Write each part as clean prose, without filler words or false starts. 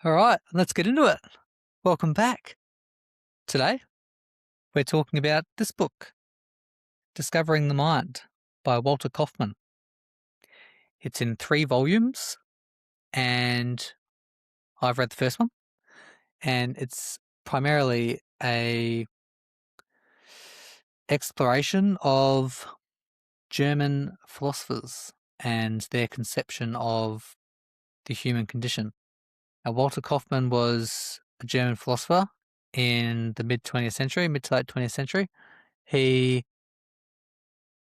All right, let's get into it. Welcome back. Today, we're talking about this book, Discovering the Mind by Walter Kaufman. It's in 3 volumes, and I've read the first one, and it's primarily a exploration of German philosophers and their conception of the human condition. Now, Walter Kaufman was a German philosopher in the mid to late 20th century. He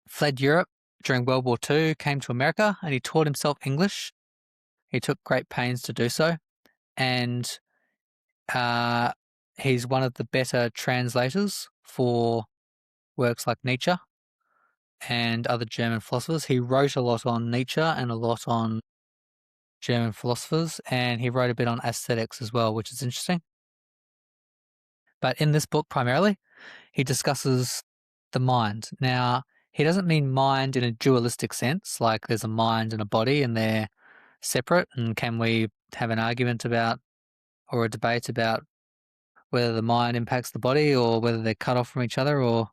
fled Europe during World War II, came to America, and he taught himself English. He took great pains to do so, and uh, he's one of the better translators for works like Nietzsche and other German philosophers. He wrote a lot on Nietzsche and a lot on German philosophers, and he wrote a bit on aesthetics as well, which is interesting. But in this book, primarily, he discusses the mind. Now, he doesn't mean mind in a dualistic sense, like there's a mind and a body and they're separate, and can we have an argument about or a debate about whether the mind impacts the body or whether they're cut off from each other or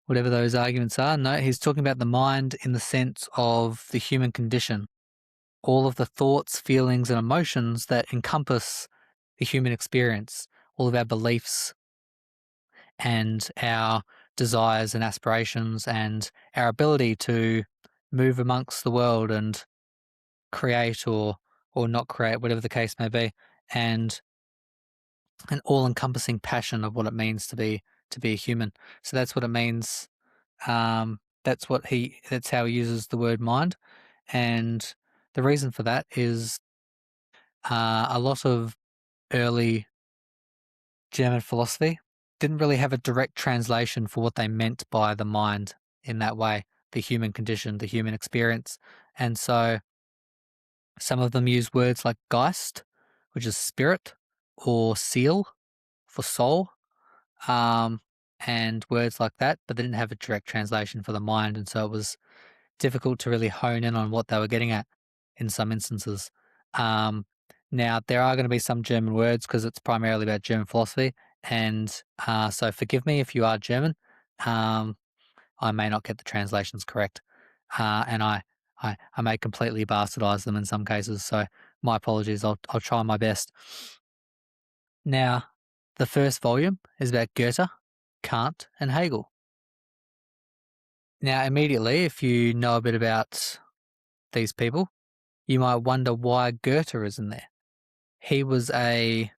whatever those arguments are. No, he's talking about the mind in the sense of the human condition, all of the thoughts, feelings, and emotions that encompass the human experience, all of our beliefs and our desires and aspirations and our ability to move amongst the world and create or not create, whatever the case may be, and an all-encompassing passion of what it means to be a human. So that's what it means. That's how he uses the word mind, and the reason for that is a lot of early German philosophy didn't really have a direct translation for what they meant by the mind in that way, the human condition, the human experience. And so some of them use words like Geist, which is spirit, or Seal for soul, um, and words like that, but they didn't have a direct translation for the mind. And so it was difficult to really hone in on what they were getting at in some instances. Um, Now, there are going to be some German words because it's primarily about German philosophy. And so forgive me if you are German. Um, I may not get the translations correct. And I may completely bastardize them in some cases. So my apologies. I'll try my best. Now, the first volume is about Goethe, Kant, and Hegel. Now, immediately, if you know a bit about these people, you might wonder why Goethe is in there. He was a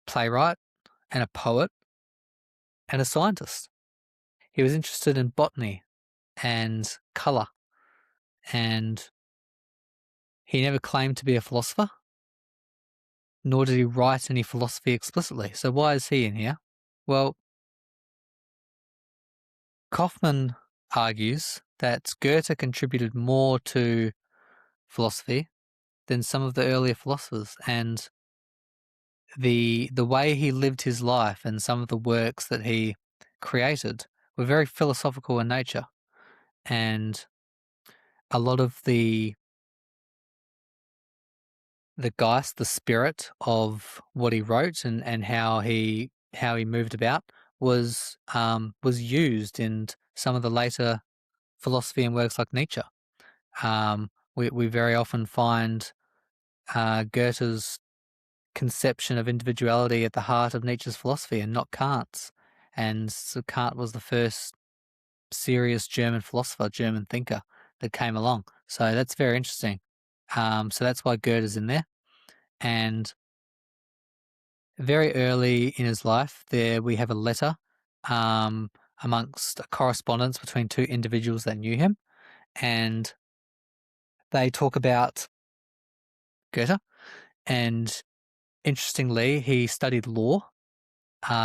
playwright and a poet and a scientist. He was interested in botany and colour, and he never claimed to be a philosopher, nor did he write any philosophy explicitly. So why is he in here? Well, Kaufman argues that Goethe contributed more to philosophy than some of the earlier philosophers, and the way he lived his life and some of the works that he created were very philosophical in nature. And a lot of the Geist, the spirit of what he wrote and how he moved about was used in some of the later philosophy and works like Nietzsche. We very often find Goethe's conception of individuality at the heart of Nietzsche's philosophy and not Kant's. And so Kant was the first serious German philosopher, German thinker that came along. So that's very interesting. So that's why Goethe's in there. And very early in his life, there we have a letter um, amongst a correspondence between two individuals that knew him, and they talk about Goethe. And interestingly, he studied law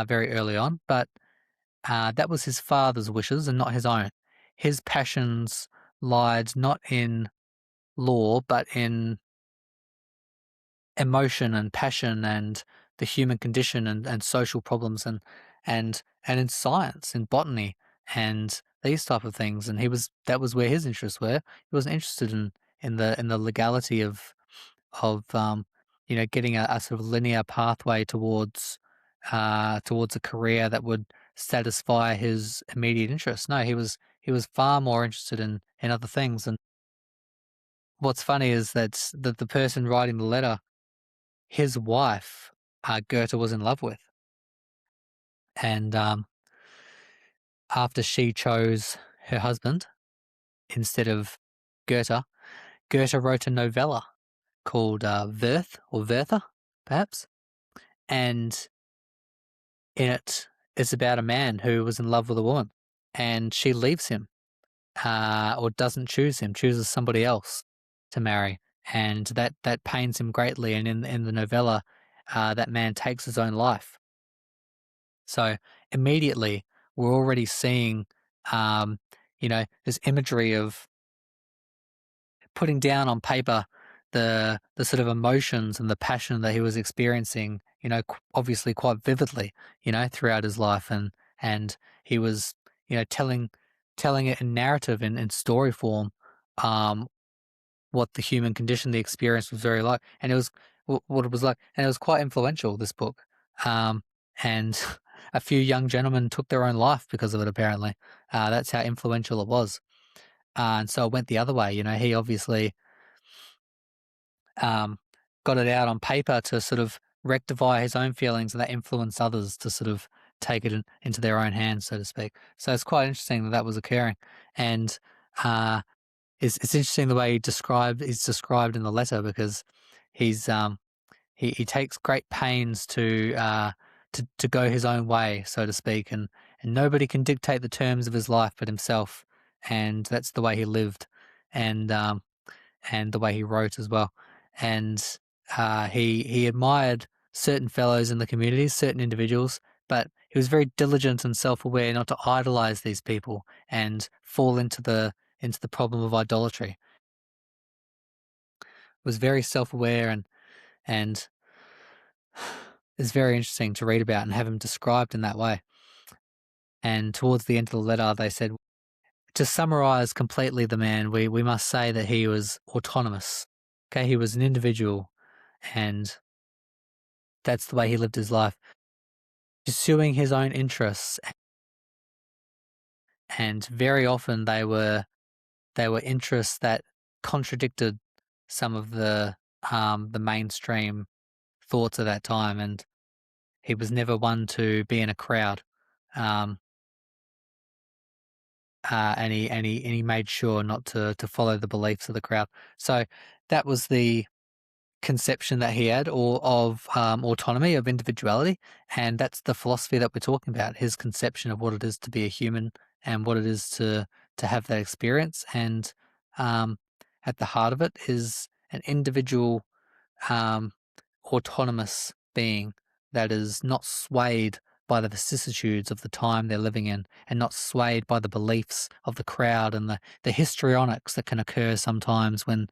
very early on, but that was his father's wishes and not his own. His passions lied not in law, but in emotion and passion and the human condition and social problems and in science, in botany and these type of things. And that was where his interests were. He wasn't interested in the legality of getting a sort of linear pathway towards a career that would satisfy his immediate interests. No, he was far more interested in other things. And what's funny is that the person writing the letter, his wife, Goethe was in love with, and after she chose her husband instead of Goethe, Goethe wrote a novella called Werth or Werther, perhaps, and in it, it's about a man who was in love with a woman, and she leaves him, or doesn't choose him, chooses somebody else to marry, and that pains him greatly. And in the novella, that man takes his own life. So immediately, we're already seeing, this imagery of putting down on paper the sort of emotions and the passion that he was experiencing, obviously quite vividly, throughout his life. And he was, telling it in narrative and in story form, um, what the human condition, the experience was very like, and it was what it was like, and it was quite influential, this book. And a few young gentlemen took their own life because of it. Apparently, that's how influential it was. And so it went the other way. He obviously um, got it out on paper to sort of rectify his own feelings, and that influenced others to sort of take it into their own hands, so to speak. So it's quite interesting that that was occurring, and uh, it's interesting the way he's described in the letter, because he's he takes great pains to go his own way, so to speak, and nobody can dictate the terms of his life but himself, and that's the way he lived, and the way he wrote as well. And he admired certain fellows in the community, certain individuals, but he was very diligent and self-aware not to idolize these people and fall into the problem of idolatry. Was very self-aware, and it's very interesting to read about and have him described in that way. And towards the end of the letter, they said, to summarize completely the man, we must say that he was autonomous. Okay, he was an individual, and that's the way he lived his life, pursuing his own interests. And very often they were interests that contradicted some of the mainstream thoughts of that time. And he was never one to be in a crowd. Um, and he made sure not to follow the beliefs of the crowd. So that was the conception that he had, or of autonomy, of individuality, and that's the philosophy that we're talking about. His conception of what it is to be a human and what it is to have that experience, and um, at the heart of it is an individual, um, autonomous being that is not swayed by the vicissitudes of the time they're living in, and not swayed by the beliefs of the crowd and the histrionics that can occur sometimes when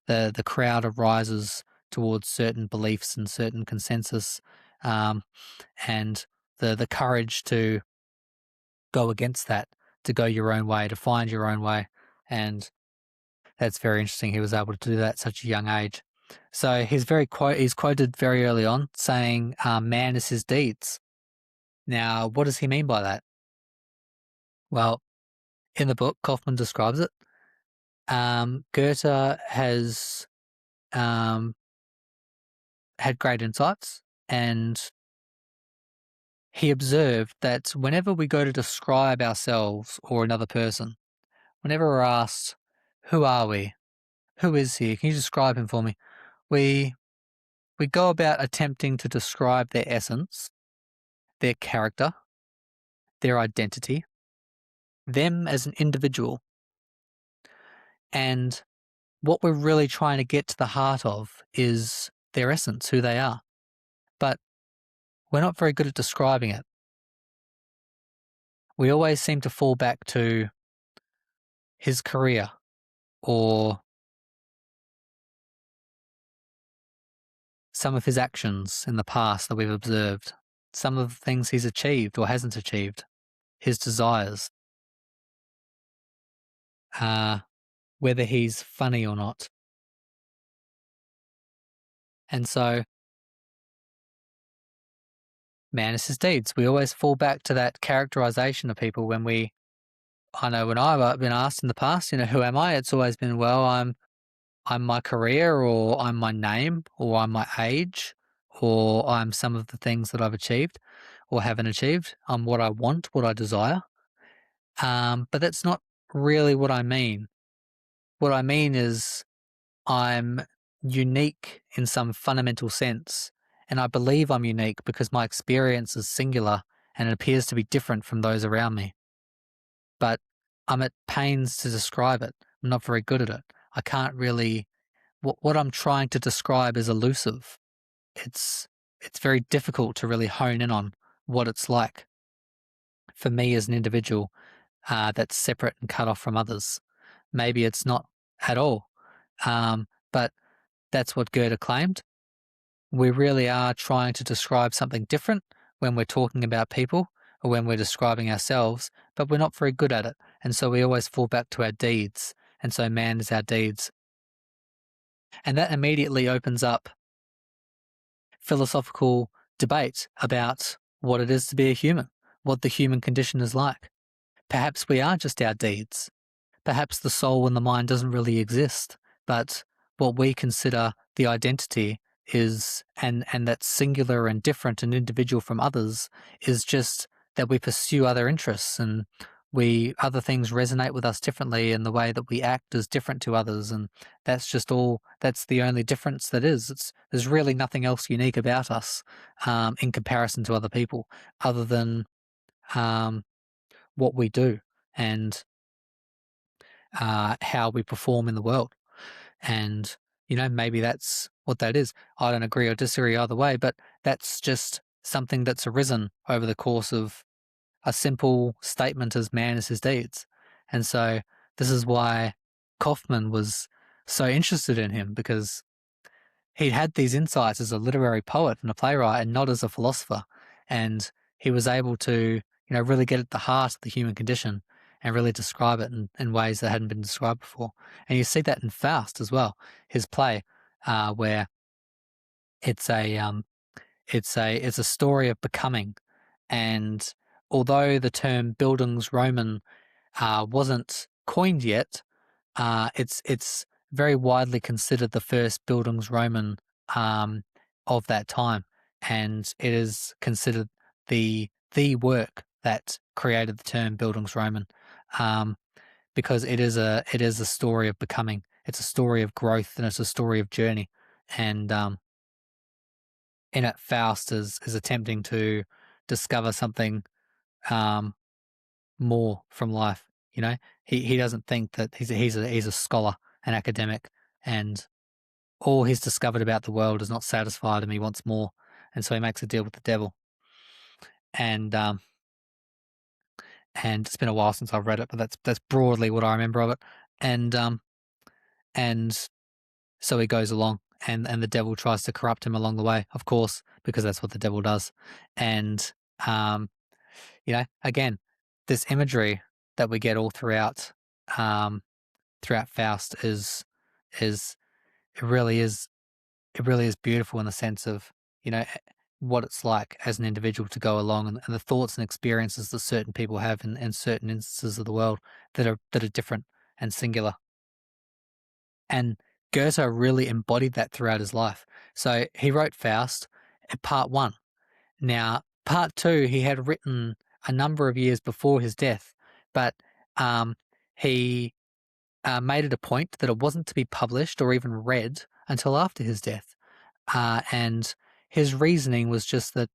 the crowd arises towards certain beliefs and certain consensus, um, and the courage to go against that, to go your own way, to find your own way. And that's very interesting. He was able to do that at such a young age. So he's quoted very early on saying, "Man is his deeds." Now, what does he mean by that? Well, in the book, Kaufman describes it. Goethe has um, had great insights, and he observed that whenever we go to describe ourselves or another person, whenever we're asked, "Who are we? Who is he? Can you describe him for me?" We we go about attempting to describe their essence, their character, their identity, them as an individual, and what we're really trying to get to the heart of is their essence, who they are. But we're not very good at describing it. We always seem to fall back to his career, or some of his actions in the past that we've observed, some of the things he's achieved or hasn't achieved, his desires, uh, whether he's funny or not. And so man is his deeds. We always fall back to that characterization of people I know when I've been asked in the past, who am I? It's always been, well, I'm my career, or I'm my name, or I'm my age, or I'm some of the things that I've achieved or haven't achieved. I'm what I want, what I desire. But that's not really what I mean. What I mean is I'm unique in some fundamental sense, and I believe I'm unique because my experience is singular and it appears to be different from those around me. But I'm at pains to describe it. I'm not very good at it. I can't really. What I'm trying to describe is elusive. It's it's very difficult to really hone in on what it's like for me as an individual that's separate and cut off from others. Maybe it's not at all, but that's what Goethe claimed. We really are trying to describe something different when we're talking about people or when we're describing ourselves, but we're not very good at it. And so we always fall back to our deeds. And so man is our deeds. And that immediately opens up philosophical debate about what it is to be a human, what the human condition is like. Perhaps we are just our deeds. Perhaps the soul and the mind doesn't really exist, but what we consider the identity is, and that's singular and different and individual from others, is just that we pursue other interests, and other things resonate with us differently, and the way that we act is different to others, and that's the only difference that is. There's really nothing else unique about us in comparison to other people, other than um, what we do and how we perform in the world. And, maybe that's what that is. I don't agree or disagree either way, but that's just something that's arisen over the course of a simple statement as man is his deeds. And so this is why Kaufman was so interested in him, because he'd had these insights as a literary poet and a playwright and not as a philosopher. And he was able to, really get at the heart of the human condition and really describe it in ways that hadn't been described before. And you see that in Faust as well, his play, where it's a story of becoming. And although the term Bildungsroman wasn't coined yet, it's very widely considered the first Bildungsroman of that time, and it is considered the work that created the term Bildungsroman, because it is a story of becoming. It's a story of growth, and it's a story of journey. And in it, Faust is attempting to discover something um, more from life. He doesn't think that he's a scholar, an academic, and all he's discovered about the world does not satisfy him. He wants more, and so he makes a deal with the devil. And and it's been a while since I've read it, but that's broadly what I remember of it. And and so he goes along, and the devil tries to corrupt him along the way, of course, because that's what the devil does. And again, this imagery that we get all throughout Faust is it really is it really is beautiful in the sense of what it's like as an individual to go along, and the thoughts and experiences that certain people have in certain instances of the world that are different and singular. And Goethe really embodied that throughout his life. So he wrote Faust at part one. Now, part two he had written a number of years before his death, but he made it a point that it wasn't to be published or even read until after his death. And his reasoning was just that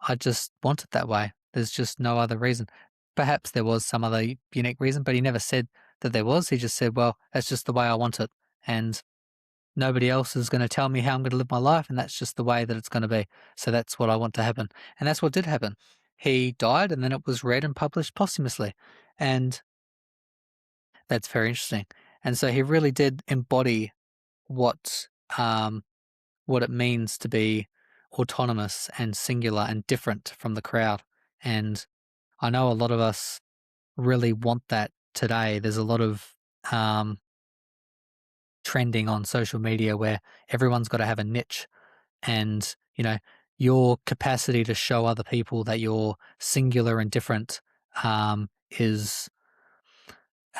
I just want it that way. There's just no other reason. Perhaps there was some other unique reason, but he never said that there was. He just said, well, that's just the way I want it. And nobody else is going to tell me how I'm going to live my life. And that's just the way that it's going to be. So that's what I want to happen. And that's what did happen. He died, and then it was read and published posthumously. And that's very interesting. And so he really did embody what what it means to be autonomous and singular and different from the crowd. And I know a lot of us really want that today. There's a lot of trending on social media where everyone's got to have a niche. And, your capacity to show other people that you're singular and different is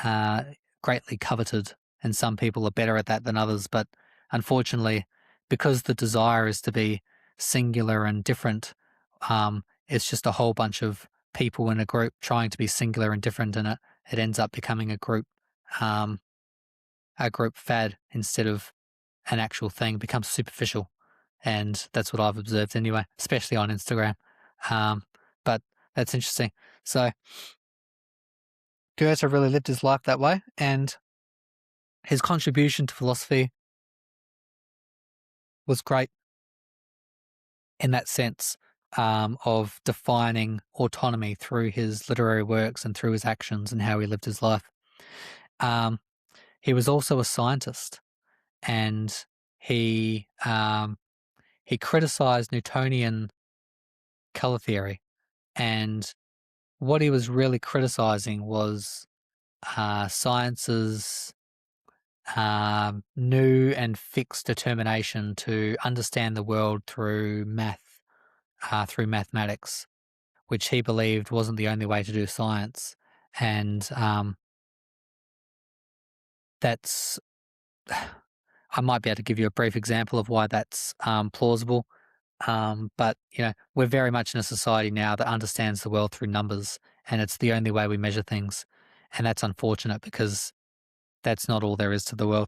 uh, greatly coveted, and some people are better at that than others. But unfortunately, because the desire is to be singular and different, it's just a whole bunch of people in a group trying to be singular and different, and it ends up becoming um, a group fad instead of an actual thing. It becomes superficial, and that's what I've observed anyway, especially on Instagram. Um, but that's interesting. So Goethe really lived his life that way, and his contribution to philosophy was great in that sense, of defining autonomy through his literary works and through his actions and how he lived his life. Um, he was also a scientist, and he criticized Newtonian color theory. And what he was really criticizing was science's new and fixed determination to understand the world through through mathematics, which he believed wasn't the only way to do science. And that's, I might be able to give you a brief example of why that's plausible. But, we're very much in a society now that understands the world through numbers, and it's the only way we measure things. And that's unfortunate because that's not all there is to the world.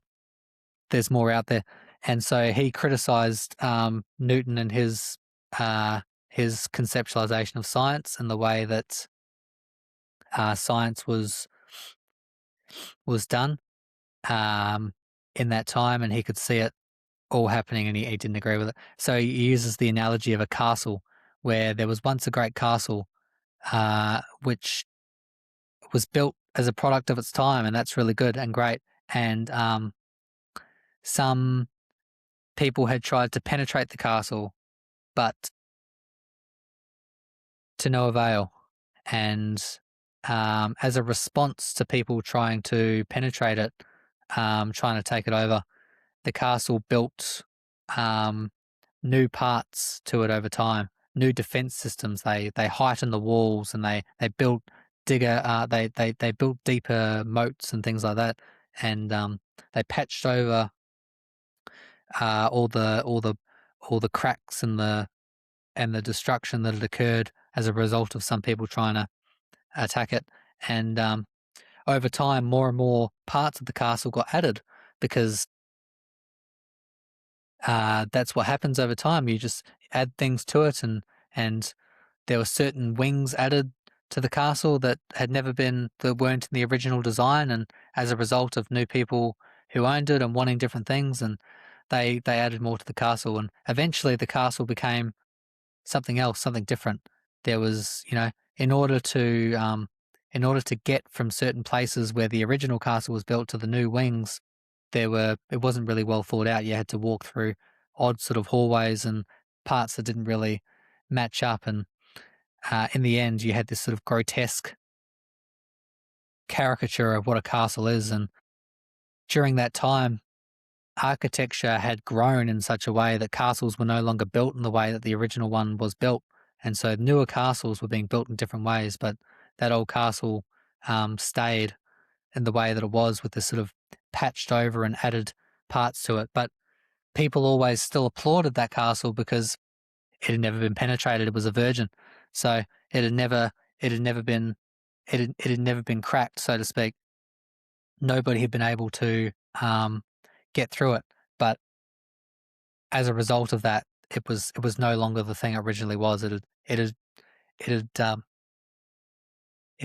There's more out there. And so he criticized Newton and his conceptualization of science and the way that science was done in that time, and he could see it all happening, and he didn't agree with it. So he uses the analogy of a castle, where there was once a great castle which was built as a product of its time, and that's really good and great. And some people had tried to penetrate the castle, but to no avail. And as a response to people trying to penetrate it, trying to take it over, the castle built new parts to it over time, new defense systems. They heightened the walls, and they built they built deeper moats and things like that, and they patched over all the cracks and the destruction that had occurred as a result of some people trying to attack it. And over time, more and more parts of the castle got added, because that's what happens over time. You just add things to it, and there were certain wings added to the castle that weren't in the original design, and as a result of new people who owned it and wanting different things, and they added more to the castle, and eventually the castle became something else, something different. There was, in order to get from certain places where the original castle was built to the new wings, it wasn't really well thought out. You had to walk through odd sort of hallways and parts that didn't really match up, and in the end, you had this sort of grotesque caricature of what a castle is. And during that time, architecture had grown in such a way that castles were no longer built in the way that the original one was built. And so newer castles were being built in different ways, but that old castle stayed in the way that it was, with this sort of patched over and added parts to it. But people always still applauded that castle because it had never been penetrated. It was a virgin. So it had never been, it had never been cracked, so to speak. Nobody had been able to get through it. But as a result of that, it was no longer the thing it originally was. It had it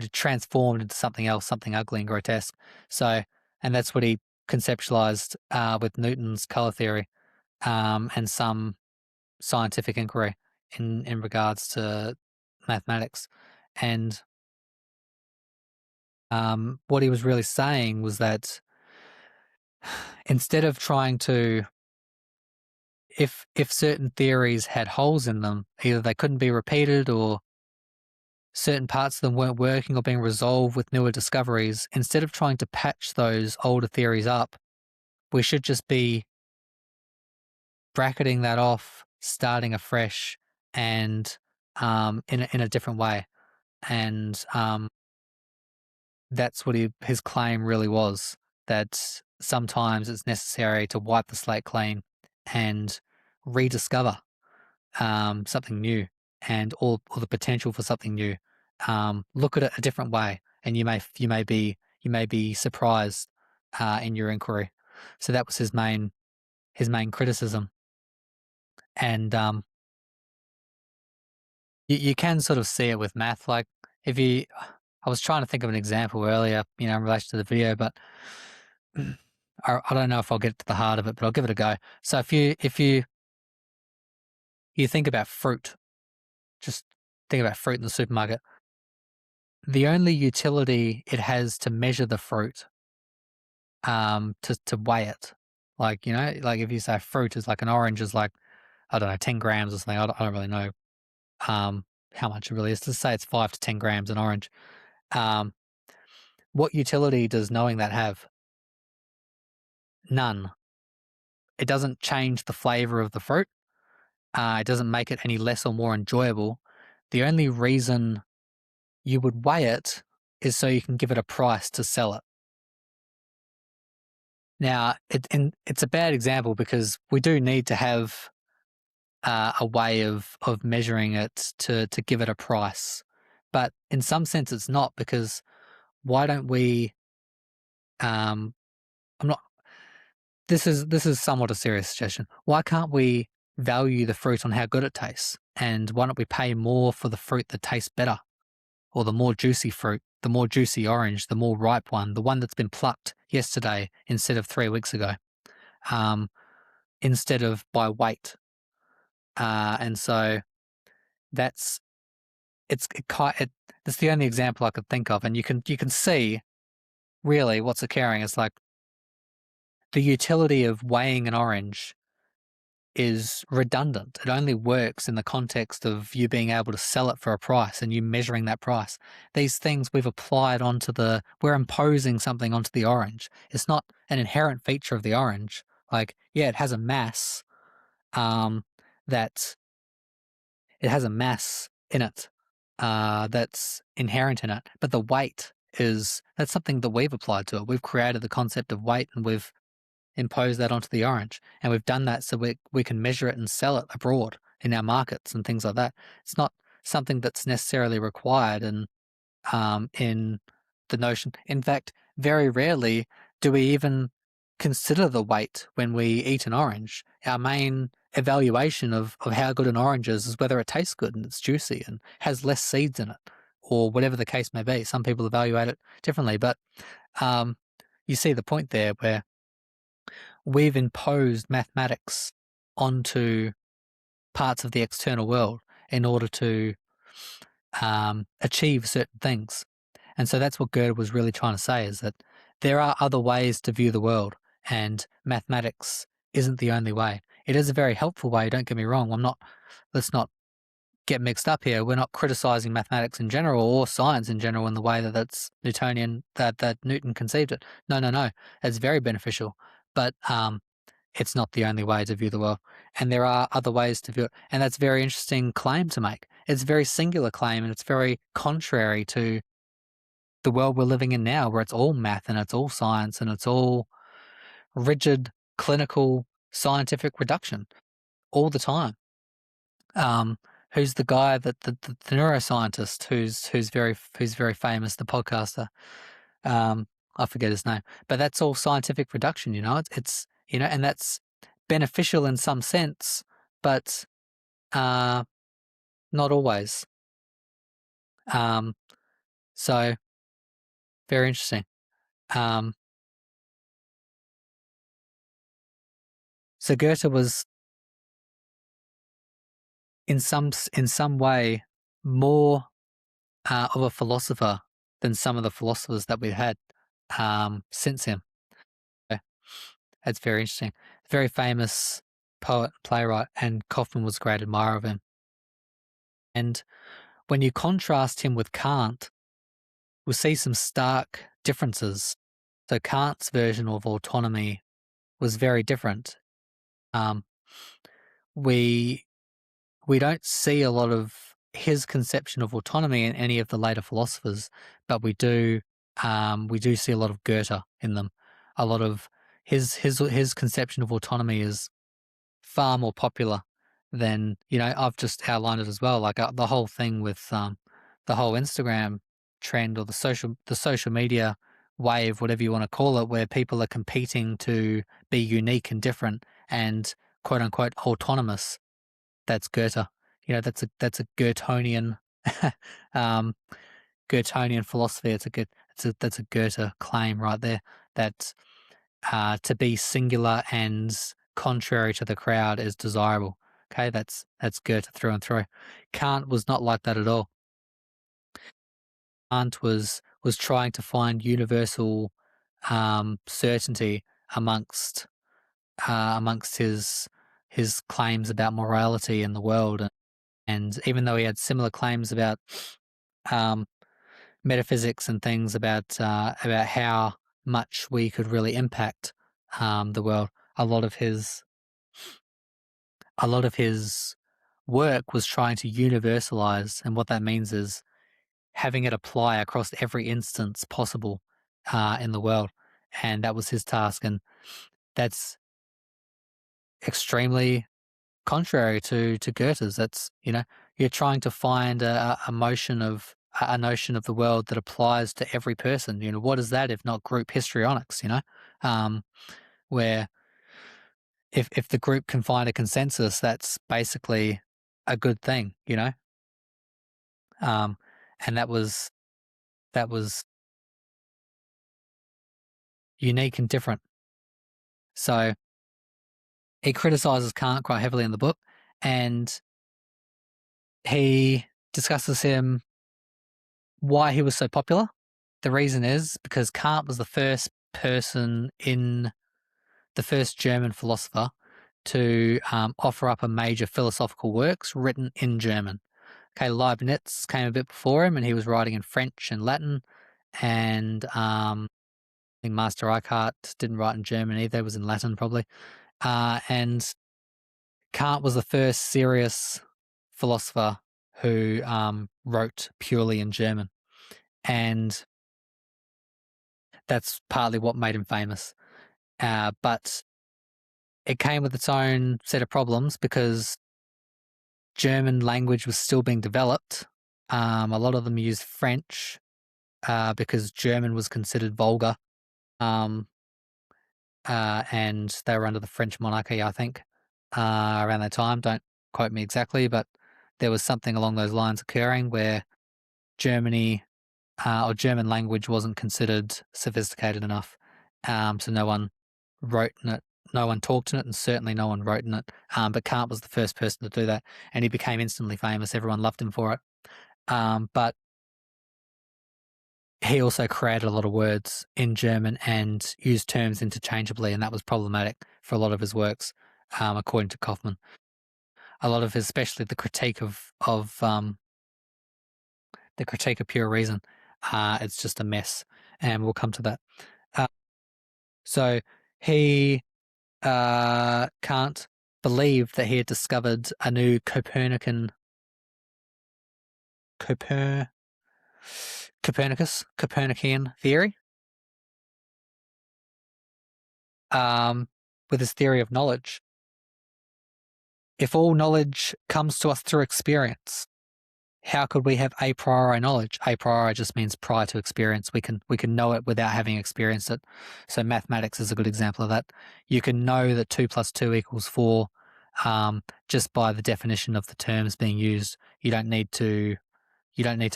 had transformed into something else, something ugly and grotesque. So, and that's what he conceptualized with Newton's color theory, and some scientific inquiry in regards to mathematics. And what he was really saying was that instead of trying to, if certain theories had holes in them, either they couldn't be repeated, or certain parts of them weren't working or being resolved with newer discoveries, instead of trying to patch those older theories up, we should just be bracketing that off, starting afresh and in a different way. And that's what his claim really was, that sometimes it's necessary to wipe the slate clean and rediscover something new and or the potential for something new. Look at it a different way, and you may be surprised in your inquiry. So that was his main criticism, and you can sort of see it with math. Like if you, I was trying to think of an example earlier, you know, in relation to the video, but I don't know if I'll get to the heart of it, but I'll give it a go. So if you think about fruit, just think about fruit in the supermarket. The only utility it has to measure the fruit, to weigh it, like, you know, like if you say fruit is like an orange is like, I don't know, 10 grams or something. I don't really know how much it really is. Let's say it's 5 to 10 grams an orange. Um, what utility does knowing that have? None. It doesn't change the flavor of the fruit. It doesn't make it any less or more enjoyable. The only reason you would weigh it is so you can give it a price to sell it. Now, it's a bad example because we do need to have a way of measuring it to give it a price. But in some sense, it's not, because why don't we? I'm not. This is somewhat a serious suggestion. Why can't we value the fruit on how good it tastes? And why don't we pay more for the fruit that tastes better, or the more juicy fruit, the more juicy orange, the more ripe one, the one that's been plucked yesterday instead of 3 weeks ago, instead of by weight. And so that's that's the only example I could think of, and you can see really what's occurring is like the utility of weighing an orange is redundant. It only works in the context of you being able to sell it for a price and you measuring that price. These things we've applied we're imposing something onto the orange. It's not an inherent feature of the orange. Like, yeah, it has a mass, that it has a mass in it, that's inherent in it, but the weight that's something that we've applied to it. We've created the concept of weight and we've impose that onto the orange. And we've done that so we can measure it and sell it abroad in our markets and things like that. It's not something that's necessarily required in the notion. In fact, very rarely do we even consider the weight when we eat an orange. Our main evaluation of how good an orange is whether it tastes good and it's juicy and has less seeds in it, or whatever the case may be. Some people evaluate it differently, but you see the point there where we've imposed mathematics onto parts of the external world in order to achieve certain things. And so that's what Goethe was really trying to say, is that there are other ways to view the world, and mathematics isn't the only way. It is a very helpful way, don't get me wrong. Let's not get mixed up here. We're not criticizing mathematics in general or science in general in the way that that's Newtonian, that Newton conceived it. No, no, no. It's very beneficial. But it's not the only way to view the world. And there are other ways to view it. And that's a very interesting claim to make. It's a very singular claim, and it's very contrary to the world we're living in now, where it's all math and it's all science and it's all rigid, clinical, scientific reduction all the time. Who's the guy the neuroscientist who's very famous, the podcaster? I forget his name, but that's all scientific reduction. You know, it's you know, and that's beneficial in some sense, but not always. So very interesting. So Goethe was in some way more of a philosopher than some of the philosophers that we've had since him. So that's very interesting. Very famous poet, playwright, and Kaufman was a great admirer of him. And when you contrast him with Kant, we'll see some stark differences. So Kant's version of autonomy was very different. We we don't see a lot of his conception of autonomy in any of the later philosophers, but we do see a lot of Goethe in them. A lot of his conception of autonomy is far more popular than, I've just outlined it as well. Like the whole thing with the whole Instagram trend, or the social media wave, whatever you want to call it, where people are competing to be unique and different and quote unquote autonomous. That's Goethe. That's a Goethonian um, Goethonian philosophy. That's a Goethe claim right there. That to be singular and contrary to the crowd is desirable. Okay, that's Goethe through and through. Kant was not like that at all. Kant was trying to find universal certainty amongst amongst his claims about morality in the world, and even though he had similar claims about um, metaphysics and things about how much we could really impact the world, a lot of his a lot of his work was trying to universalize, and what that means is having it apply across every instance possible in the world, and that was his task, and that's extremely contrary to Goethe's. That's you're trying to find a motion of a notion of the world that applies to every person. What is that if not group histrionics? Where if the group can find a consensus, that's basically a good thing. Um, and that was unique and different. So he criticizes Kant quite heavily in the book, and he discusses him why he was so popular. The reason is because Kant was the first person the first German philosopher to offer up a major philosophical works written in German. Okay, Leibniz came a bit before him, and he was writing in French and Latin, and I think Master Eckhart didn't write in German either; it was in Latin probably. And Kant was the first serious philosopher who wrote purely in German, and that's partly what made him famous. But it came with its own set of problems because German language was still being developed. A lot of them used French because German was considered vulgar, um, and they were under the French monarchy, I think, around that time. Don't quote me exactly, but there was something along those lines occurring where Germany or German language wasn't considered sophisticated enough. So no one wrote in it, no one talked in it, and certainly no one wrote in it. But Kant was the first person to do that, and he became instantly famous. Everyone loved him for it. But he also created a lot of words in German and used terms interchangeably, and that was problematic for a lot of his works, according to Kaufman. A lot of his, especially the critique of pure reason, it's just a mess, and we'll come to that. Uh, so he Kant believed that he had discovered a new Coper, Copernican theory, with his theory of knowledge. If all knowledge comes to us through experience, how could we have a priori knowledge? A priori just means prior to experience. We can know it without having experienced it. So mathematics is a good example of that. You can know that 2 + 2 = 4 just by the definition of the terms being used. You don't need to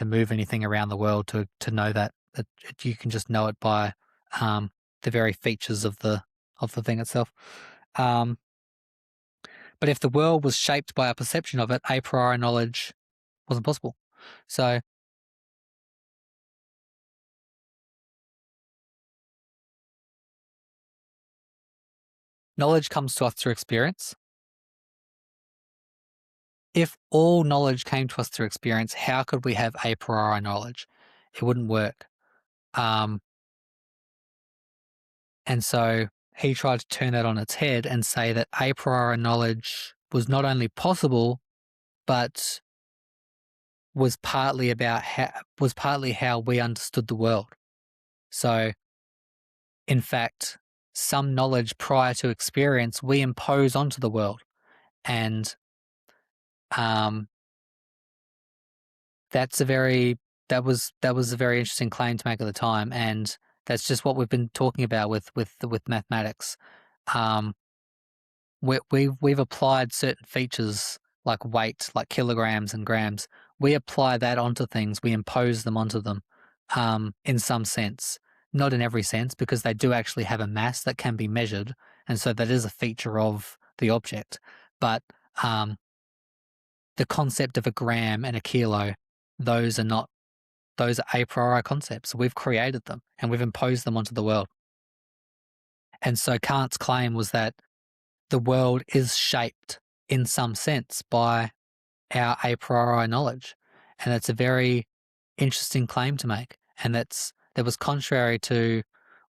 move anything around the world to know that. You can just know it by the very features of the thing itself. But if the world was shaped by our perception of it, a priori knowledge wasn't possible. So knowledge comes to us through experience. If all knowledge came to us through experience, how could we have a priori knowledge? It wouldn't work. And so he tried to turn that on its head and say that a priori knowledge was not only possible, but was partly how we understood the world. So, in fact, some knowledge prior to experience we impose onto the world, and um, that's a very that was a very interesting claim to make at the time, and that's just what we've been talking about with mathematics. Um, we've applied certain features like weight, like kilograms and grams. We apply that onto things. We impose them onto them, in some sense, not in every sense, because they do actually have a mass that can be measured, and so that is a feature of the object. But um, the concept of a gram and a kilo, those are not those are a priori concepts. We've created them and we've imposed them onto the world. And so Kant's claim was that the world is shaped in some sense by our a priori knowledge. And that's a very interesting claim to make. And that was contrary to,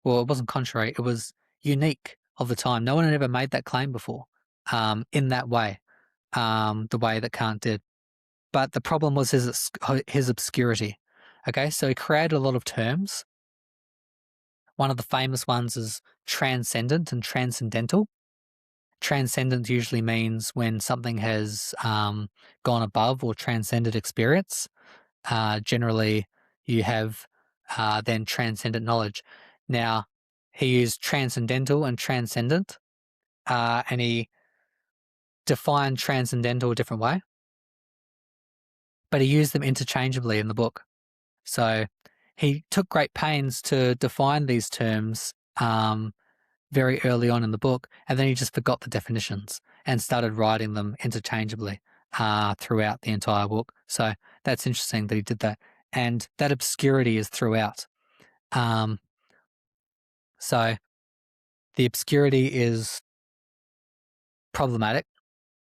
well, it wasn't contrary, it was unique of the time. No one had ever made that claim before, in that way, the way that Kant did. But the problem was his obscurity. Okay, so he created a lot of terms. One of the famous ones is transcendent and transcendental. Transcendent usually means when something has gone above or transcended experience. Generally, you have then transcendent knowledge. Now, he used transcendental and transcendent, and he defined transcendental a different way, but he used them interchangeably in the book. So he took great pains to define these terms very early on in the book, and then he just forgot the definitions and started writing them interchangeably throughout the entire book. So that's interesting that he did that. And that obscurity is throughout. Um, so the obscurity is problematic.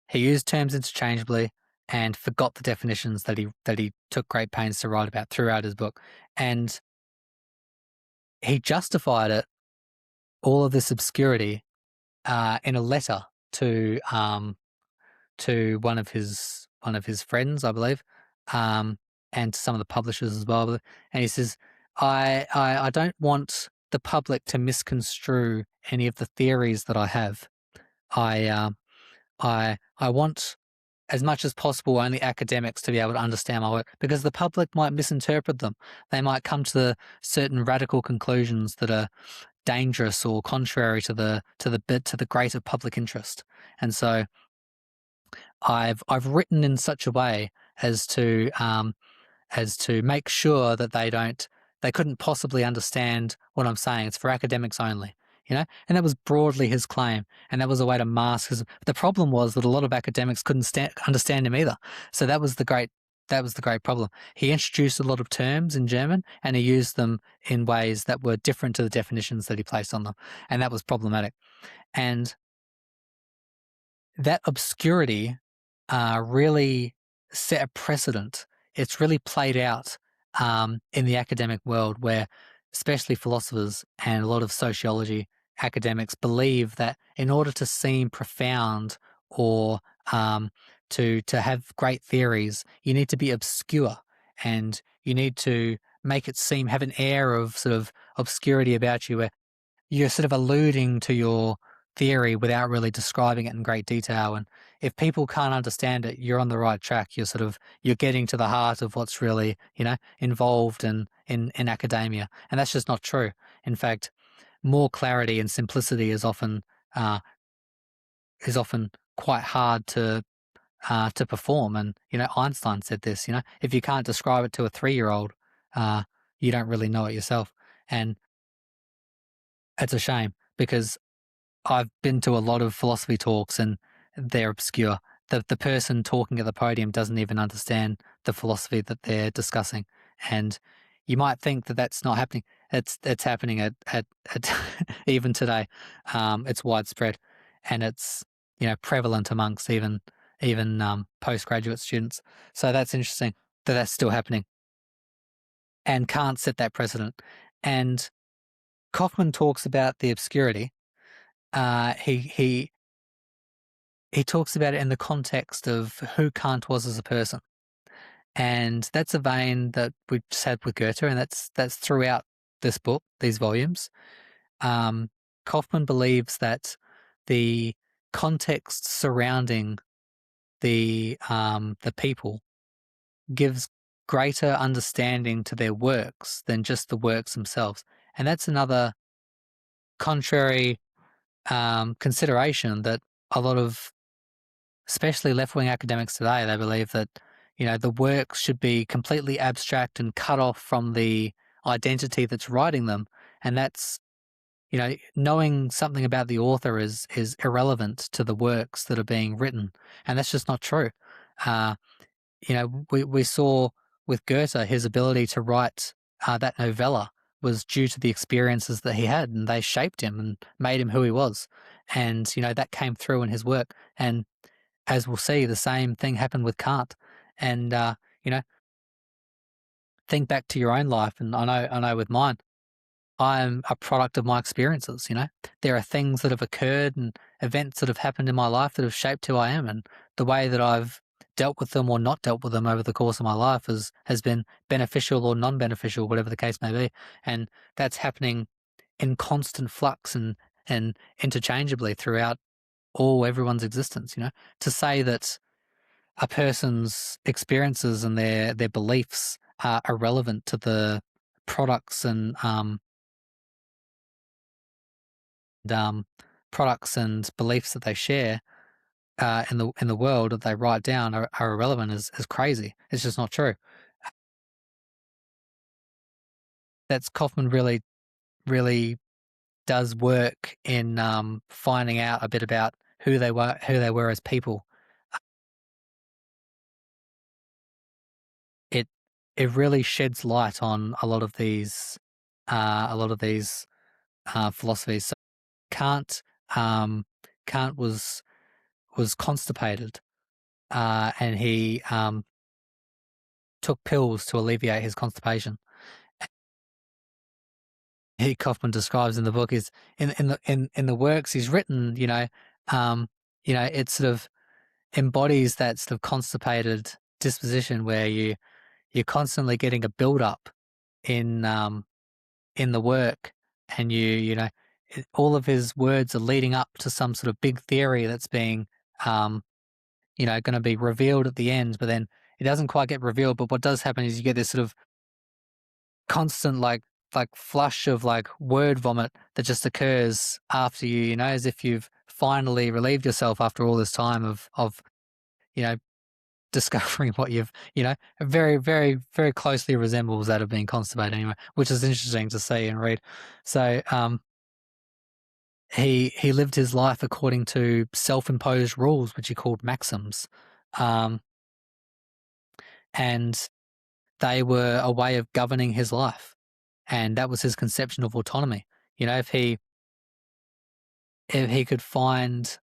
He used terms interchangeably and forgot the definitions that he took great pains to write about throughout his book. And he justified it, all of this obscurity, in a letter to one of his friends, I believe, and to some of the publishers as well. And he says, I don't want the public to misconstrue any of the theories that I have. I want, as much as possible, only academics to be able to understand my work, because the public might misinterpret them. They might come to certain radical conclusions that are dangerous or contrary to the greater public interest. And so I've written in such a way as to make sure that they couldn't possibly understand what I'm saying. It's for academics only, and that was broadly his claim, and that was a way to mask his. The problem was that a lot of academics couldn't understand him either. So that was the great problem. He introduced a lot of terms in German, and he used them in ways that were different to the definitions that he placed on them, and that was problematic. And that obscurity really set a precedent. It's really played out in the academic world, where especially philosophers and a lot of sociology academics believe that in order to seem profound or to have great theories, you need to be obscure, and you need to make it have an air of sort of obscurity about you, where you're sort of alluding to your theory without really describing it in great detail. And if people can't understand it, you're on the right track. You're getting to the heart of what's really, involved in academia. And that's just not true. In fact, more clarity and simplicity uh, is often quite hard to perform. And, Einstein said this, if you can't describe it to a 3-year-old, you don't really know it yourself. And it's a shame, because I've been to a lot of philosophy talks and they're obscure. The person talking at the podium doesn't even understand the philosophy that they're discussing. And you might think that that's not happening. It's happening at even today. It's widespread, and it's prevalent amongst even postgraduate students. So that's interesting that that's still happening, and Kant set that precedent. And Kaufman talks about the obscurity. He he talks about it in the context of who Kant was as a person. And that's a vein that we just had with Goethe, and that's throughout this book, these volumes. Um, Kaufman believes that the context surrounding the people gives greater understanding to their works than just the works themselves, and that's another contrary consideration that a lot of, especially left-wing academics today, they believe that, the works should be completely abstract and cut off from the identity that's writing them, and that's, knowing something about the author is irrelevant to the works that are being written, and that's just not true. Uh, we saw with Goethe his ability to write that novella was due to the experiences that he had, and they shaped him and made him who he was, and that came through in his work. And as we'll see, the same thing happened with Kant. And you know, think back to your own life, and I know with mine, I'm a product of my experiences. There are things that have occurred and events that have happened in my life that have shaped who I am, and the way that I've dealt with them or not dealt with them over the course of my life has been beneficial or non-beneficial, whatever the case may be. And that's happening in constant flux and interchangeably throughout everyone's existence. To say that a person's experiences and their beliefs are irrelevant to the products and products and beliefs that they share in the world that they write down are irrelevant is crazy. It's just not true. That's Kaufman really does work in finding out a bit about who they were as people. It it really sheds light on a lot of these philosophies. So Kant um, Kant was constipated, and he took pills to alleviate his constipation. He Kaufman describes in the book is in the works he's written. Um, it sort of embodies that sort of constipated disposition where you're constantly getting a build up in in the work, and all of his words are leading up to some sort of big theory that's being um, going to be revealed at the end, but then it doesn't quite get revealed. But what does happen is you get this sort of constant like flush of like word vomit that just occurs after as if you've finally relieved yourself after all this time of you know discovering what very, very, very closely resembles that of being constipated anyway, which is interesting to see and read. So he lived his life according to self-imposed rules, which he called maxims, um, and they were a way of governing his life, and that was his conception of autonomy. If he could find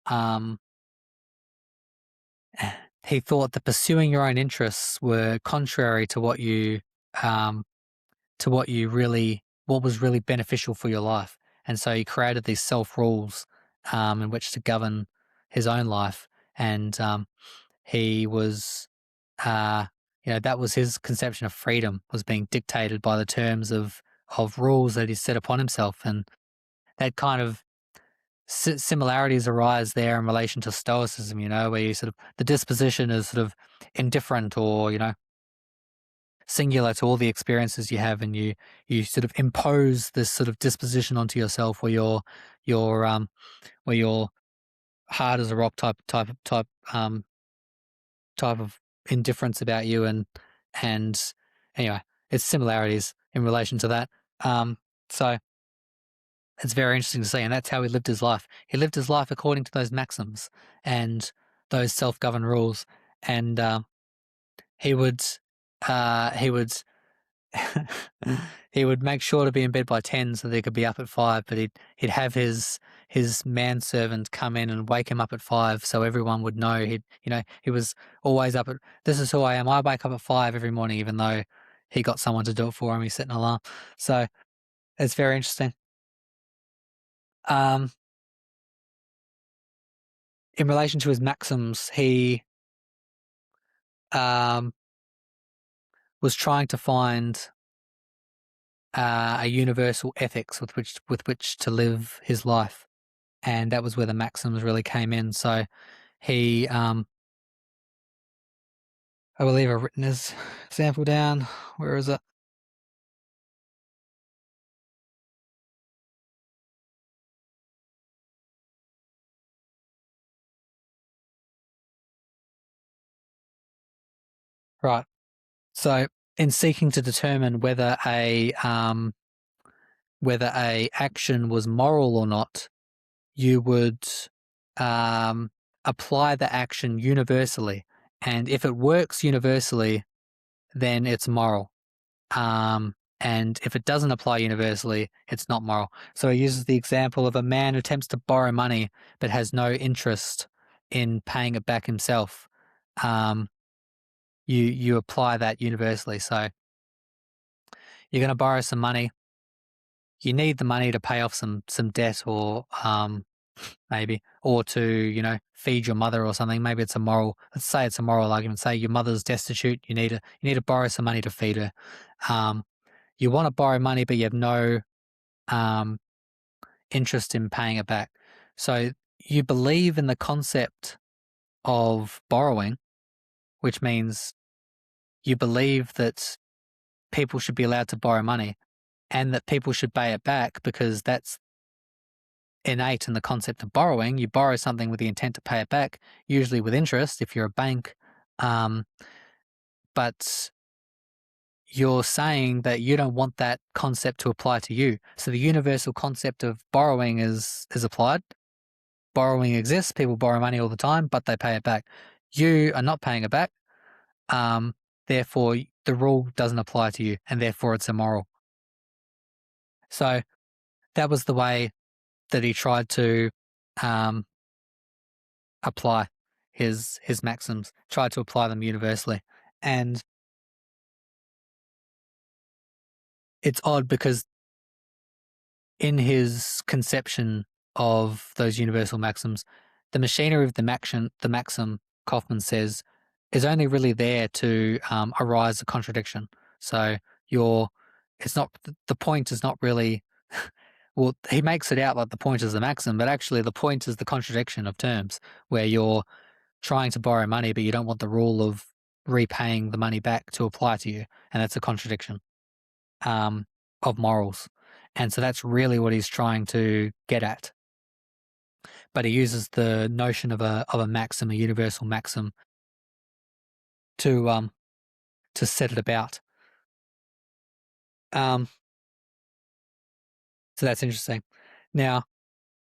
he thought that pursuing your own interests were contrary to um, what was really beneficial for your life. And so he created these self rules in which to govern his own life. And he was, uh, that was his conception of freedom, was being dictated by the terms of rules that he set upon himself. And that kind of similarities arise there in relation to Stoicism, where you sort of, the disposition is sort of indifferent or, singular to all the experiences you have, and you sort of impose this sort of disposition onto yourself where you're hard as a rock type of indifference about you, and anyway, it's similarities in relation to that. So it's very interesting to see, and that's how he lived his life. He lived his life according to those maxims and those self-governed rules, and he would he would he would make sure to be in bed by 10 so that he could be up at 5, but he'd have his manservant come in and wake him up at 5 so everyone would know he was always up at, this is who I am. I wake up at 5 every morning, even though he got someone to do it for him. He set an alarm. So it's very interesting. Um, in relation to his maxims, he was trying to find a universal ethics with which to live his life, and that was where the maxims really came in. So he, I believe I've written his example down. Where is it? Right. So in seeking to determine whether a action was moral or not, you would um, apply the action universally, and if it works universally, then it's moral. And if it doesn't apply universally, it's not moral. So he uses the example of a man who attempts to borrow money but has no interest in paying it back himself. Um, you apply that universally. So you're going to borrow some money. You need the money to pay off some debt, or maybe, or to, feed your mother or something. Maybe it's a moral. Let's say it's a moral argument. Say your mother's destitute. You need to borrow some money to feed her. Um, you want to borrow money, but you have no um, interest in paying it back. So you believe in the concept of borrowing, which means you believe that people should be allowed to borrow money and that people should pay it back because that's innate in the concept of borrowing. You borrow something with the intent to pay it back, usually with interest if you're a bank. Um, but you're saying that you don't want that concept to apply to you. So the universal concept of borrowing is applied. Borrowing exists. People borrow money all the time, but they pay it back. You are not paying it back. Therefore, the rule doesn't apply to you, and therefore it's immoral. So that was the way that he tried to um, apply his maxims, tried to apply them universally. And it's odd because in his conception of those universal maxims, the machinery of the maxim, Kaufman says, is only really there to arise a contradiction. So it's not, the point is not really, well, he makes it out like the point is the maxim, but actually the point is the contradiction of terms, where you're trying to borrow money, but you don't want the rule of repaying the money back to apply to you. And that's a contradiction of morals. And so that's really what he's trying to get at. But he uses the notion of a maxim, a universal maxim, to set it about. So that's interesting. Now,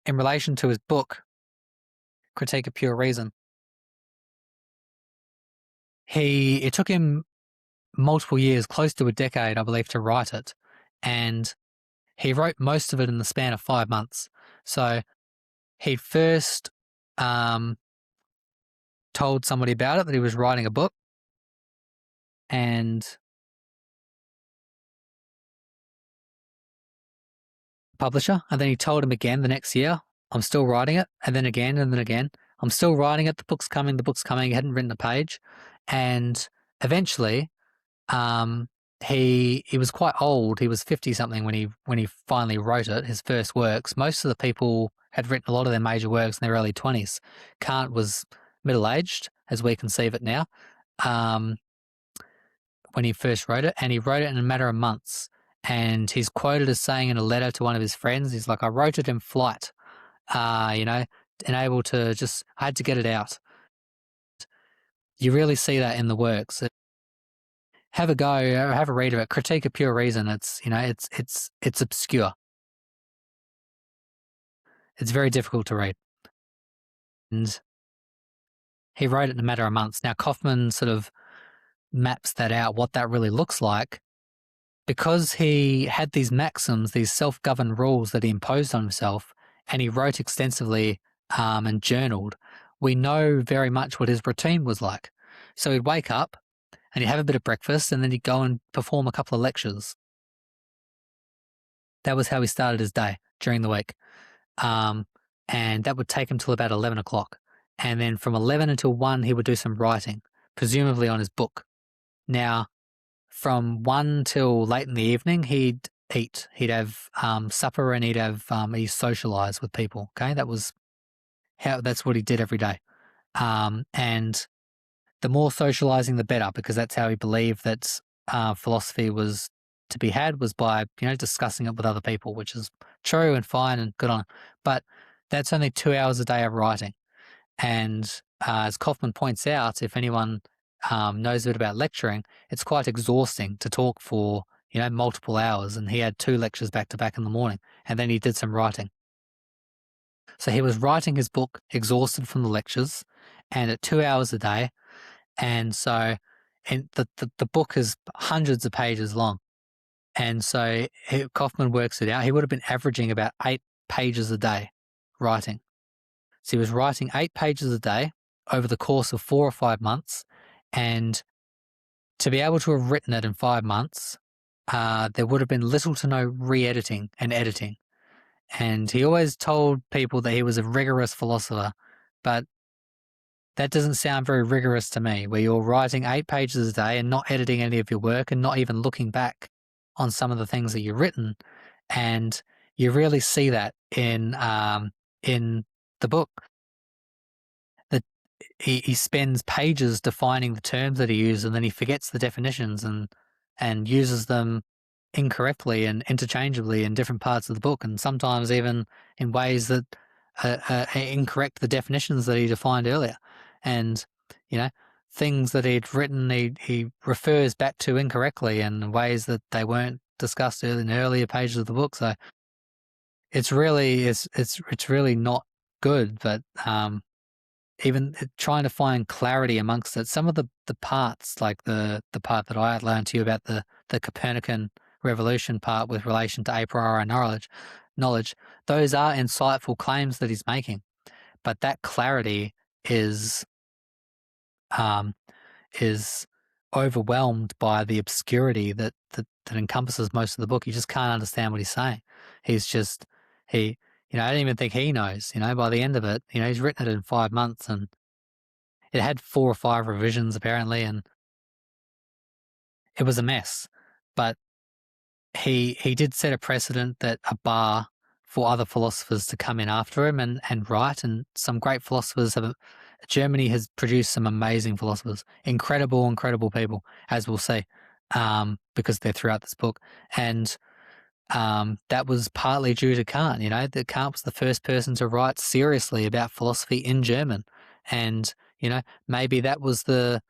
in relation to his book, Critique of Pure Reason, it took him multiple years, close to a decade, I believe, to write it. And he wrote most of it in the span of 5 months. So he first told somebody about it, that he was writing a book, and publisher. And then he told him again the next year, I'm still writing it. And then again, and then again, I'm still writing it. The book's coming. He hadn't written a page. And eventually, he was quite old. He was 50 something when he finally wrote it, his first works. Most of the people had written a lot of their major works in their early 20s. Kant was middle-aged, as we conceive it now, when he first wrote it, and he wrote it in a matter of months. And he's quoted as saying in a letter to one of his friends, he's like, I wrote it in flight, and able to I had to get it out. You really see that in the works. Have a go, have a read of it. Critique of Pure Reason. It's obscure. It's very difficult to read. And he wrote it in a matter of months. Now, Kaufman sort of maps that out, what that really looks like, because he had these maxims, these self-governed rules that he imposed on himself, and he wrote extensively and journaled. We know very much what his routine was like. So he'd wake up and he'd have a bit of breakfast, and then he'd go and perform a couple of lectures. That was how he started his day during the week. And that would take him till about 11 o'clock. and then from 11 until 1 he would do some writing, presumably on his book. Now, from 1 till late in the evening, he'd eat. He'd have supper, and he'd socialize with people. Okay, that's what he did every day. And the more socializing, the better, because that's how he believed that philosophy was to be had, was by discussing it with other people, which is true and fine and good on. But that's only 2 hours a day of writing. And as Kaufman points out, if anyone knows a bit about lecturing, it's quite exhausting to talk for multiple hours. And he had 2 lectures back to back in the morning, and then he did some writing. So he was writing his book, exhausted from the lectures, and at 2 hours a day. And so, and the book is hundreds of pages long. And so Kaufman works it out. He would have been averaging about 8 pages a day writing. So he was writing 8 pages a day over the course of 4 or 5 months. And to be able to have written it in 5 months, there would have been little to no re-editing and editing. And he always told people that he was a rigorous philosopher, but that doesn't sound very rigorous to me, where you're writing 8 pages a day and not editing any of your work and not even looking back on some of the things that you've written. And you really see that in the book. That he spends pages defining the terms that he uses, and then he forgets the definitions and uses them incorrectly and interchangeably in different parts of the book, and sometimes even in ways that incorrect the definitions that he defined earlier. And things that he'd written, he refers back to incorrectly in ways that they weren't discussed in earlier pages of the book. So it's really not good. But even trying to find clarity amongst it, some of the parts, like the part that I outlined to you about the Copernican revolution part with relation to a priori knowledge, those are insightful claims that he's making. But that clarity is overwhelmed by the obscurity that encompasses most of the book. You just can't understand what he's saying. I don't even think he knows. By the end of it, he's written it in 5 months, and it had 4 or 5 revisions apparently, and it was a mess. But he did set a precedent, that a bar for other philosophers to come in after him and write, and some great philosophers have. Germany has produced some amazing philosophers, incredible people, as we'll see, because they're throughout this book. And that was partly due to Kant. That Kant was the first person to write seriously about philosophy in German, and maybe that was the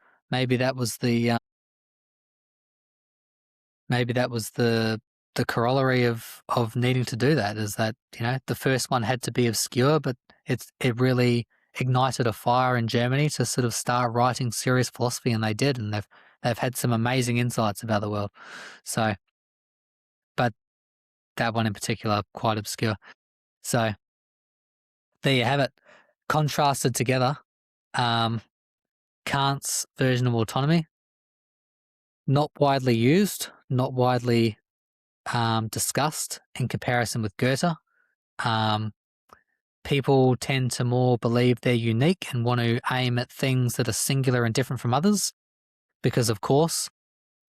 corollary of needing to do that, is that the first one had to be obscure, but it really ignited a fire in Germany to sort of start writing serious philosophy, and they did, and they've had some amazing insights about the world. So, but that one in particular, quite obscure. So there you have it, contrasted together. Kant's version of autonomy, not widely used, not widely discussed in comparison with Goethe. People tend to more believe they're unique and want to aim at things that are singular and different from others, because, of course,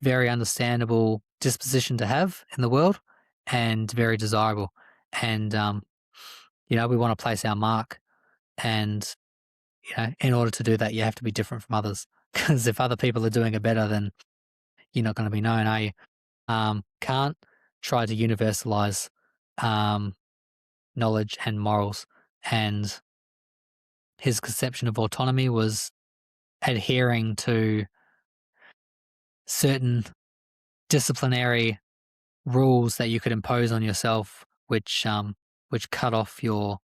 very understandable disposition to have in the world and very desirable. And, we want to place our mark. And, in order to do that, you have to be different from others, because if other people are doing it better, then you're not going to be known, are you? Kant tried to universalize knowledge and morals, and his conception of autonomy was adhering to certain disciplinary rules that you could impose on yourself, which cut off your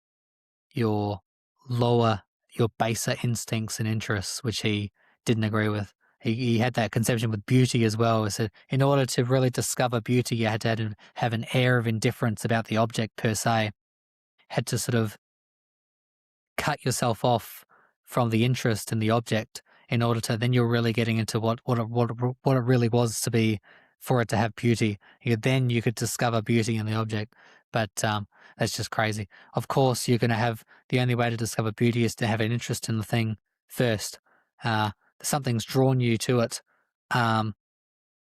baser instincts and interests, which he didn't agree with. He had that conception with beauty as well. So in order to really discover beauty, you had to have an air of indifference about the object per se. Had to sort of cut yourself off from the interest in the object in order to, then you're really getting into what it really was to be, for it to have beauty. Then you could discover beauty in the object. But that's just crazy. Of course, you're going to have the only way to discover beauty is to have an interest in the thing first. Uh, Something's drawn you to it, um,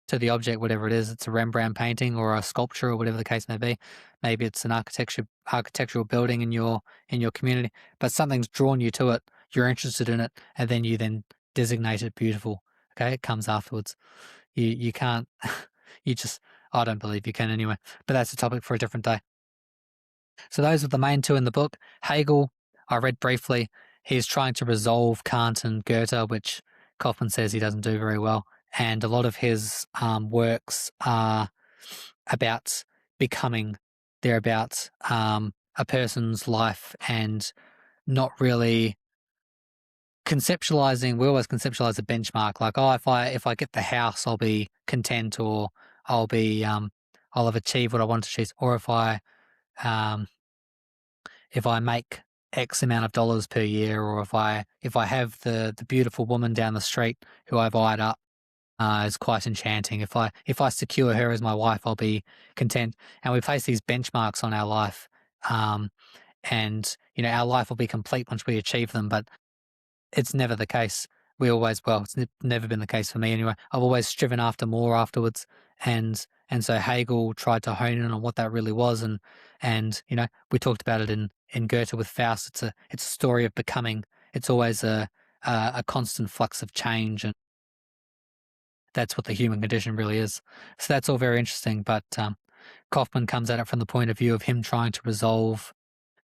to the object, whatever it is. It's a Rembrandt painting or a sculpture or whatever the case may be. Maybe it's an architectural building in your community, but something's drawn you to it. You're interested in it, and then you then designate it beautiful. Okay, it comes afterwards. You can't. You just. I don't believe you can anyway. But that's a topic for a different day. So those are the main two in the book. Hegel, I read briefly. He's trying to resolve Kant and Goethe, which Kaufman says he doesn't do very well. And a lot of his works are about becoming. They're about a person's life and not really conceptualizing. We always conceptualize a benchmark, like, oh, if I get the house, I'll be content, or I'll be I'll have achieved what I want to achieve, or um, if I make X amount of dollars per year, or if I have the beautiful woman down the street who I've eyed up is quite enchanting. If I secure her as my wife, I'll be content. And we place these benchmarks on our life, and our life will be complete once we achieve them. But it's never the case. It's never been the case for me anyway. I've always striven after more afterwards, and so Hegel tried to hone in on what that really was, and we talked about it in Goethe with Faust. It's a story of becoming. It's always a constant flux of change, and that's what the human condition really is. So that's all very interesting. But Kaufman comes at it from the point of view of him trying to resolve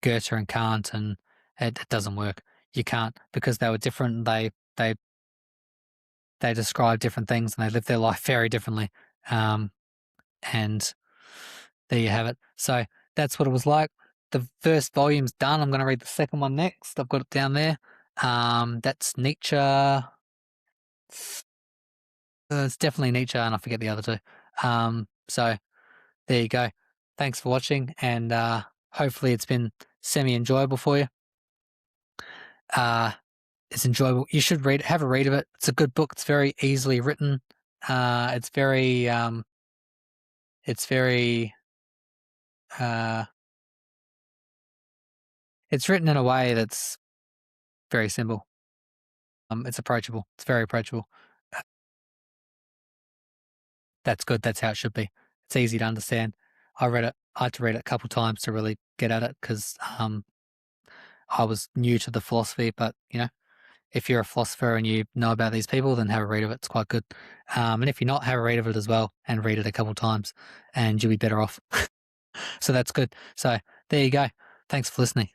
Goethe and Kant, and it doesn't work. You can't, because they were different. They describe different things, and they live their life very differently. And there you have it. So that's what it was like. The first volume's done. I'm going to read the second one next. I've got it down there. That's Nietzsche. It's definitely Nietzsche, and I forget the other two. So there you go. Thanks for watching, and hopefully it's been semi-enjoyable for you. It's enjoyable. You should have a read of it. It's a good book. It's very easily written. It's very uh, it's written in a way that's very simple. It's approachable. It's very approachable. That's good. That's how it should be. It's easy to understand. I read it. I had to read it a couple times to really get at it, because I was new to the philosophy. But if you're a philosopher and you know about these people, then have a read of it. It's quite good. And if you're not, have a read of it as well, and read it a couple times, and you'll be better off. So that's good. So there you go. Thanks for listening.